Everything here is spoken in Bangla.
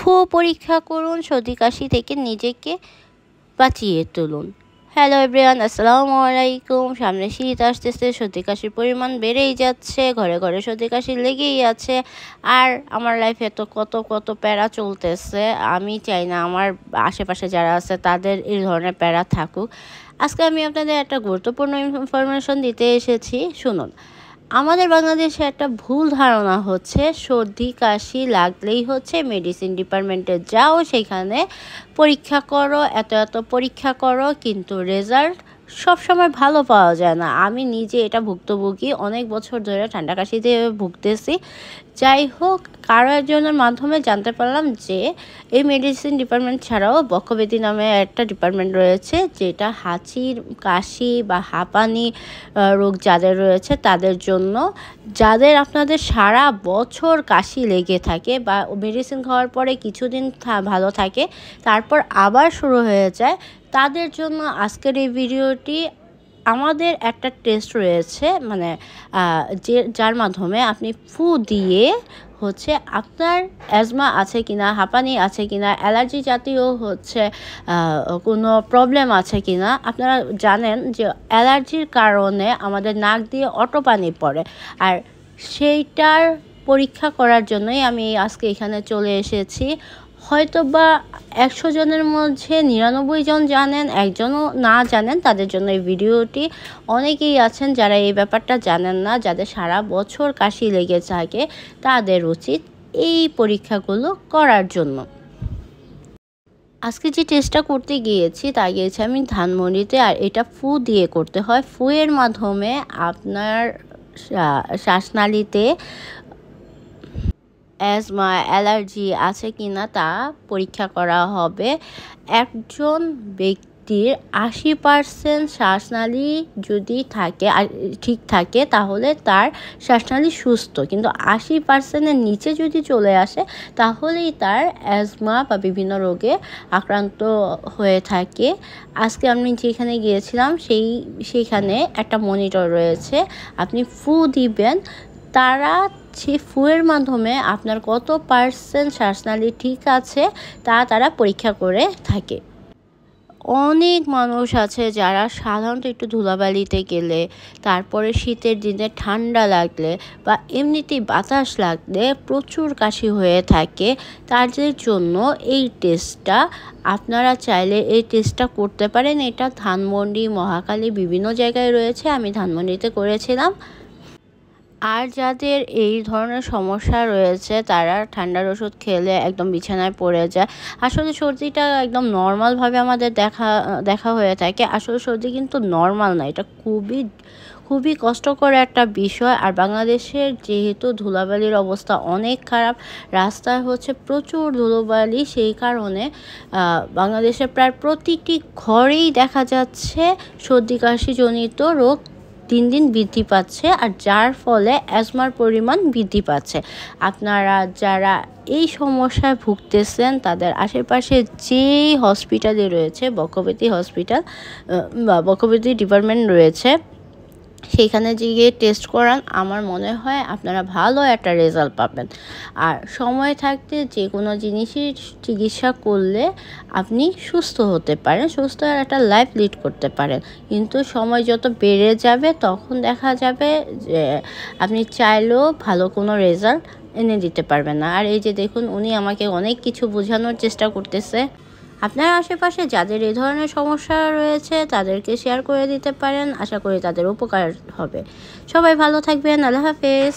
ফু পরীক্ষা করুন, সর্দি কাশি থেকে নিজেকে বাঁচিয়ে তুলুন। হ্যালো এভরিওয়ান, আসসালামু আলাইকুম। সামনে শীত আসতেছে, সর্দি কাশির পরিমাণ বেড়েই যাচ্ছে, ঘরে ঘরে সর্দি কাশি লেগেই আছে। আর আমার লাইফে তো কত প্যারা চলতেছে। আমি চাই না আমার আশেপাশে যারা আছে তাদের এই ধরনের প্যারা থাকুক। আজকে আমি আপনাদের একটা গুরুত্বপূর্ণ ইনফরমেশন দিতে এসেছি, শুনুন। আমাদের বাংলাদেশে একটা ভুল ধারণা হচ্ছে সর্দি কাশি লাগলেই হচ্ছে মেডিসিন ডিপার্টমেন্টে যাও, সেখানে পরীক্ষা করো, এত পরীক্ষা করো, কিন্তু রেজাল্ট সবসময় ভালো পাওয়া যায় না। আমি নিজে এটা ভুক্তভোগী, অনেক বছর ধরে ঠান্ডা কাশিতে ভুগতেছি। যাই হোক, কারো একজনের মাধ্যমে জানতে পারলাম যে এই মেডিসিন ডিপার্টমেন্ট ছাড়াও বক্ষব্যাধি নামে একটা ডিপার্টমেন্ট রয়েছে, যেটা হাঁচির, কাশি বা হাঁপানি রোগ যাদের রয়েছে তাদের জন্য। যাদের আপনাদের সারা বছর কাশি লেগে থাকে বা মেডিসিন খাওয়ার পরে কিছুদিন ভালো থাকে, তারপর আবার শুরু হয়ে যায়, তাদের জন্য আজকের এই ভিডিওটি। আমাদের একটা টেস্ট রয়েছে, মানে যার মাধ্যমে আপনি ফু দিয়ে হচ্ছে আপনার অ্যাজমা আছে কিনা, হাঁপানি আছে কিনা, অ্যালার্জি জাতীয় হচ্ছে কোনো প্রবলেম আছে কিনা। আপনারা জানেন যে অ্যালার্জির কারণে আমাদের নাক দিয়ে অটো পানি পড়ে, আর সেইটার পরীক্ষা করার জন্যই আমি আজকে এখানে চলে এসেছি। হয়তো বা 100 জনের মধ্যে 99 জন জানেন, একজনও না জানেন। তাদের জন্য এই ভিডিওটি। অনেকেই আছেন যারা এই ব্যাপারটা জানেন না, যাদের সারা বছর কাশি লেগে থাকে, তাদের উচিত এই পরীক্ষাগুলো করার জন্য। আজকে যে টেস্টটা করতে গিয়েছি আমি ধানমন্ডিতে, আর এটা ফু দিয়ে করতে হয়। ফুয়ের মাধ্যমে আপনার শ্বাসনালীতে অ্যাজমা, অ্যালার্জি আছে কিনা তা পরীক্ষা করা হবে। একজন ব্যক্তির 80% শ্বাসনালী যদি থাকে, ঠিক থাকে, তাহলে তার শ্বাসনালী সুস্থ। কিন্তু 80%-এর নিচে যদি চলে আসে, তাহলেই তার অ্যাজমা বা বিভিন্ন রোগে আক্রান্ত হয়ে থাকে। আজকে আমি যেখানে গিয়েছিলাম সেইখানে একটা মনিটর রয়েছে, আপনি ফু দিবেন, তারা সেই ফুয়ের মাধ্যমে আপনার কত % শ্বাসনালী ঠিক আছে তারা পরীক্ষা করে থাকে। অনেক মানুষ আছে যারা সাধারণত একটু ধুলাবালিতে গেলে, তারপরে শীতের দিনে ঠান্ডা লাগলে বা এমনিতেই বাতাস লাগলে প্রচুর কাশি হয়ে থাকে। তাদের জন্য এই টেস্টটা, আপনারা চাইলে এই টেস্টটা করতে পারেন। এটা ধানমন্ডি, মহাখালী বিভিন্ন জায়গায় রয়েছে। আমি ধানমন্ডিতে করেছিলাম। আর যাদের এই ধরনের সমস্যা রয়েছে, তারা ঠান্ডার ওষুধ খেলে একদম বিছানায় পড়ে যায়। আসলে সর্দিটা একদম নর্মালভাবে আমাদের দেখা হয়ে থাকে। আসলে সর্দি কিন্তু নর্মাল না, এটা খুবই কষ্টকর একটা বিষয়। আর বাংলাদেশের যেহেতু ধুলাবালির অবস্থা অনেক খারাপ, রাস্তায় হচ্ছে প্রচুর ধুলোবালি, সেই কারণে বাংলাদেশের প্রায় প্রতিটি ঘরেই দেখা যাচ্ছে সর্দি কাশিজনিত রোগ দিন দিন বৃদ্ধি পাচ্ছে, আর যার ফলে অ্যাজমার পরিমাণ বৃদ্ধি পাচ্ছে। আপনারা যারা এই সমস্যায় ভুগতেছেন, তাদের আশেপাশে যেই হসপিটালে রয়েছে, বক্ষব্যাধি হসপিটাল বা বক্ষব্যাধি ডিপার্টমেন্ট রয়েছে, সেখানে গিয়ে টেস্ট করান। আমার মনে হয় আপনারা ভালো একটা রেজাল্ট পাবেন। আর সময় থাকতে যে কোনো জিনিসই চিকিৎসা করলে আপনি সুস্থ হতে পারেন, সুস্থ একটা লাইফ লিড করতে পারেন। কিন্তু সময় যত বেড়ে যাবে, তখন দেখা যাবে যে আপনি চাইলেও ভালো কোনো রেজাল্ট এনে দিতে পারবেন না। আর এই যে দেখুন, উনি আমাকে অনেক কিছু বোঝানোর চেষ্টা করতেছে। আপনার আশেপাশে যাদের এই ধরনের সমস্যা রয়েছে তাদেরকে শেয়ার করে দিতে পারেন, আশা করি তাদের উপকার হবে। সবাই ভালো থাকবেন, আল্লাহ হাফেজ।